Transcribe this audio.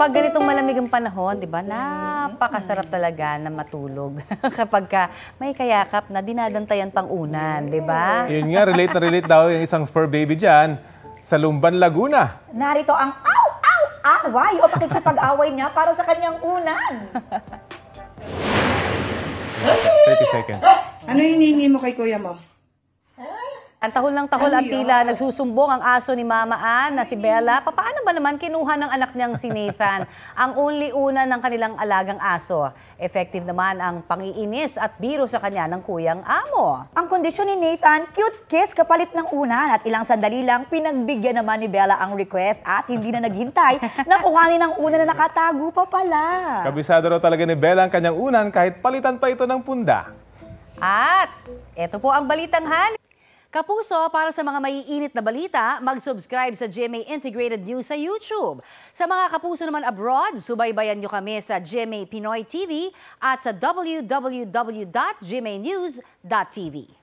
Kapag ganitong malamig ang panahon, di ba, napakasarap talaga na matulog. Kapag may kayakap na dinadantayan pang unan, di ba? Yun nga, relate na relate daw yung isang fur baby dyan sa Lumban, Laguna. Narito ang away o pakikipag-away niya para sa kanyang unan. 30 seconds. Ano hinihingi mo kay kuya mo? Ang tahol ng tahol at tila nagsusumbong ang aso ni Mama Ann na si Bella. Paano ba naman kinuha ng anak niyang si Nathan ang only una ng kanilang alagang aso? Effective naman ang pangiinis at biro sa kanya ng kuyang amo. Ang kondisyon ni Nathan, cute kiss kapalit ng unan at ilang sandali lang pinagbigyan naman ni Bella ang request at hindi na naghintay na kuhanin ang unan na nakatago pa pala. Kabisado raw talaga ni Bella ang kanyang unan kahit palitan pa ito ng punda. At eto po ang balitang hali. Kapuso, para sa mga maiinit na balita, mag-subscribe sa GMA Integrated News sa YouTube. Sa mga kapuso naman abroad, subaybayan nyo kami sa GMA Pinoy TV at sa www.gmanews.tv.